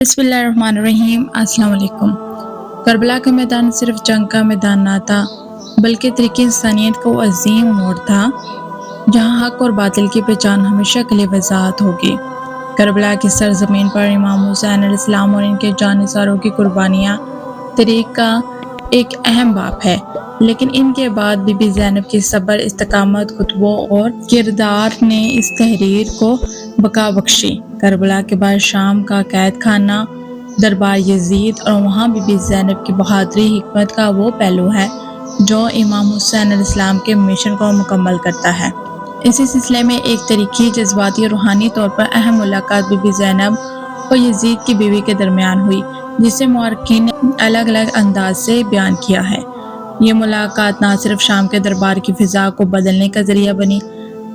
بسم اللہ الرحمن الرحیم۔ السلام علیکم۔ کربلا کا میدان صرف جنگ کا میدان نہ تھا بلکہ تاریخ انسانیت کا وہ عظیم موڑ تھا جہاں حق اور باطل کی پہچان ہمیشہ کے لیے وضاحت ہوگی۔ کربلا کی سرزمین پر امام حسین علیہ السلام اور ان کے جانثاروں کی قربانیاں تاریخ کا ایک اہم باب ہے، لیکن ان کے بعد بی بی زینب کی صبر، استقامت، خطبوں اور کردار نے اس تحریر کو بقا بخشی۔ کربلا کے بعد شام کا قید خانہ، دربار یزید اور وہاں بی بی زینب کی بہادری، حکمت کا وہ پہلو ہے جو امام حسین علیہ السلام کے مشن کو مکمل کرتا ہے۔ اسی سلسلے میں ایک تاریخی، جذباتی اور روحانی طور پر اہم ملاقات بی بی زینب اور یزید کی بیوی کے درمیان ہوئی، جسے مورخین نے الگ الگ انداز سے بیان کیا ہے۔ یہ ملاقات نہ صرف شام کے دربار کی فضا کو بدلنے کا ذریعہ بنی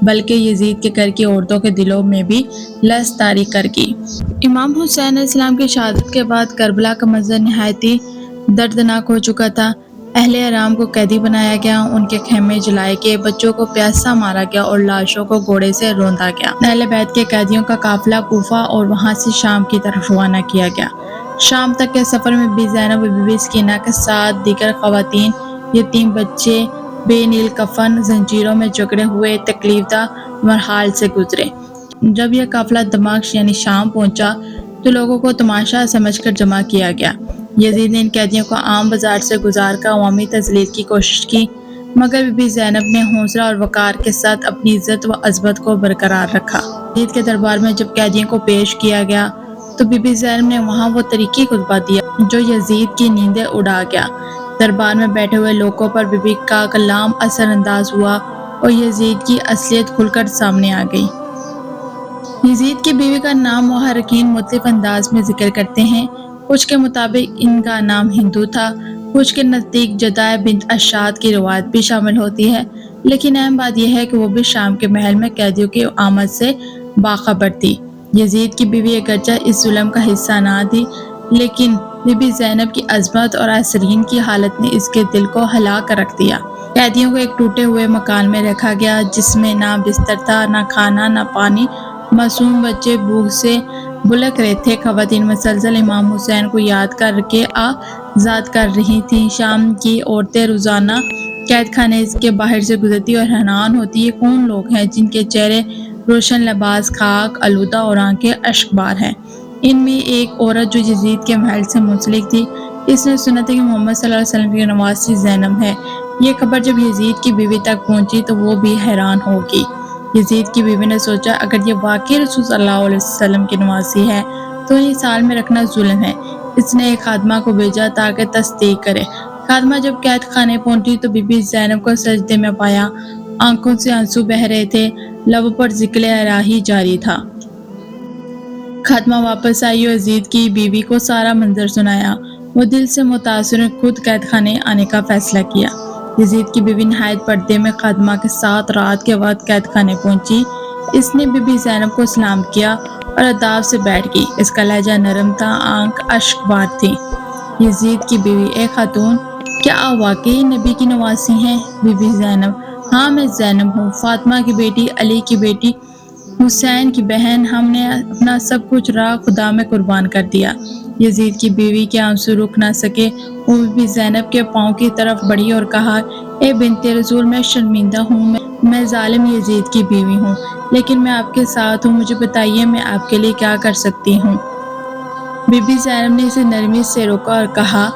بلکہ یزید کے گھر کی عورتوں کے دلوں میں بھی لرز طاری کر گئی۔ امام حسین علیہ السلام کی شہادت کے بعد کربلا کا منظر نہایت ہی دردناک ہو چکا تھا۔ اہل حرام کو قیدی بنایا گیا، ان کے خیمے جلائے گئے، بچوں کو پیاسا مارا گیا اور لاشوں کو گھوڑے سے روندا گیا۔ اہل بیت کے قیدیوں کا قافلہ کوفہ اور وہاں سے شام کی طرف روانہ کیا گیا۔ شام تک کے سفر میں بی بی زینب اور بی بی سکینہ کے ساتھ دیگر خواتین، یتیم بچے بے نیل کفن، زنجیروں میں جکڑے ہوئے تکلیف دہ مراحل سے گزرے۔ جب یہ قافلہ دمشق یعنی شام پہنچا تو لوگوں کو تماشا سمجھ کر جمع کیا گیا۔ یزید نے ان قیدیوں کو عام بازار سے گزار کر عوامی تذلیل کی کوشش کی، مگر بی بی زینب نے حوصلہ اور وقار کے ساتھ اپنی عزت و عظمت کو برقرار رکھا۔ یزید کے دربار میں جب قیدیوں کو پیش کیا گیا تو بی بی زینب نے وہاں وہ تاریخی خطبہ دیا جو یزید کی نیندیں اڑا گیا۔ دربار میں بیٹھے ہوئے لوگوں پر بی بی کا کلام اثر انداز ہوا اور یزید کی اصلیت کھل کر سامنے آ گئی۔ یزید کی بیوی کا نام محررین مختلف انداز میں ذکر کرتے ہیں۔ کچھ کے مطابق ان کا نام ہندو تھا، کچھ کے نزدیک جدہ بنت اشات کی روایت بھی شامل ہوتی ہے، لیکن اہم بات یہ ہے کہ وہ بھی شام کے محل میں قیدیوں کی آمد سے باخبر تھی۔ یزید کی بیوی اگرچہ اس ظلم کا حصہ نہ تھی، لیکن بی بی زینب کی عظمت اور اسیرین کی حالت نے اس کے دل کو ہلا کر رکھ دیا۔ قیدیوں کو ایک ٹوٹے ہوئے مکان میں رکھا گیا جس میں نہ بستر تھا، نہ کھانا، نہ پانی۔ معصوم بچے بھوک سے بلک رہے تھے۔ خواتین مسلسل امام حسین کو یاد کر کے آزاد کر رہی تھیں۔ شام کی عورتیں روزانہ قید خانے کے باہر سے گزرتی اور حیران ہوتی، یہ کون لوگ ہیں جن کے چہرے روشن، لباس خاک آلودہ اور آنکھیں اشک بار ہیں۔ ان میں ایک عورت جو یزید کے محل سے منسلک تھی، اس نے سنا تھا کہ محمد صلی اللہ علیہ وسلم کی نواسی زینب ہے۔ یہ خبر جب یزید کی بیوی تک پہنچی تو وہ بھی حیران ہو گئی۔ یزید کی بیوی نے سوچا اگر یہ واقعی رسول صلی اللہ علیہ وسلم کی نواسی ہے تو انہیں سال میں رکھنا ظلم ہے۔ اس نے ایک خادمہ کو بھیجا تاکہ تصدیق کرے۔ خادمہ جب قید خانے پہنچی تو بی بی زینب کو سجدے میں پایا، آنکھوں سے آنسو بہہ رہے تھے، لبوں پر ذکر الہی جاری تھا۔ خادمہ واپس آئی اور یزید کی بیوی کو سارا منظر سنایا۔ وہ دل سے متاثر ہوئی، خود قید خانے آنے کا فیصلہ کیا۔ یزید کی بیوی نہایت پردے میں خادمہ کے ساتھ رات کے وقت قید خانے پہنچی۔ اس نے بی بی زینب کو سلام کیا اور ادب سے بیٹھ گئی۔ اس کا لہجہ نرم تھا، آنکھ اشک بار تھی۔ یزید کی بیوی: اے خاتون، کیا آپ واقعی نبی کی نواسی ہیں؟ بی بی زینب: ہاں، میں زینب ہوں، فاطمہ کی بیٹی، علی کی بیٹی، حسین کی بہن۔ ہم نے اپنا سب کچھ راہ خدا میں قربان کر دیا۔ یزید کی بیوی کے آنسو رک نہ سکے، وہ بی بی زینب کے پاؤں کی طرف بڑھی اور کہا: اے بنت رسول، میں شرمندہ ہوں، میں ظالم یزید کی بیوی ہوں، لیکن میں آپ کے ساتھ ہوں، مجھے بتائیے میں آپ کے لیے کیا کر سکتی ہوں۔ بی بی زینب نے اسے نرمی سے روکا اور کہا: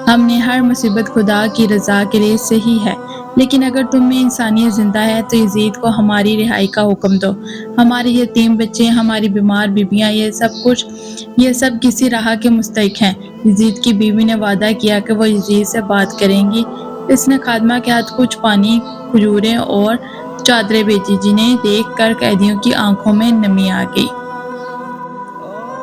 ہم نے ہر مصیبت خدا کی رضا کے لیے سہی ہے، لیکن اگر تم میں انسانیت زندہ ہے تو یزید کو ہماری رہائی کا حکم دو۔ ہمارے یتیم بچے، ہماری بیمار بیویاں، یہ سب کسی راہ کے مستحق ہیں۔ یزید کی بیوی نے وعدہ کیا کہ وہ یزید سے بات کریں گی۔ اس نے خادمہ کے ہاتھ کچھ پانی، کھجوریں اور چادریں بھیجی، جنہیں دیکھ کر قیدیوں کی آنکھوں میں نمی آ گئی۔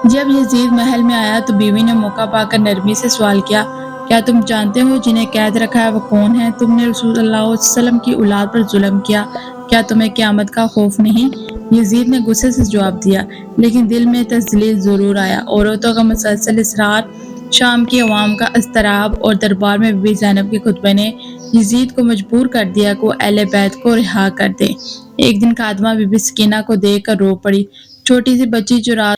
جب یزید محل میں آیا تو بیوی نے موقع پا کر نرمی سے سوال کیا: کیا تم جانتے ہو جنہیں قید رکھا ہے وہ کون ہیں؟ تم نے رسول اللہ علیہ وسلم کی اولاد پر ظلم کیا، کیا تمہیں قیامت کا خوف نہیں؟ یزید نے غصے سے جواب دیا، لیکن دل میں تذلیل ضرور آیا۔ عورتوں کا مسلسل اصرار، شام کی عوام کا اضطراب اور دربار میں بی بی زینب کے خطبے نے یزید کو مجبور کر دیا کہ وہ اہل بیت کو رہا کر دے۔ ایک دن خادمہ بی بی سکینہ کو دیکھ کر رو پڑی۔ چھوٹی سی بچی جو رات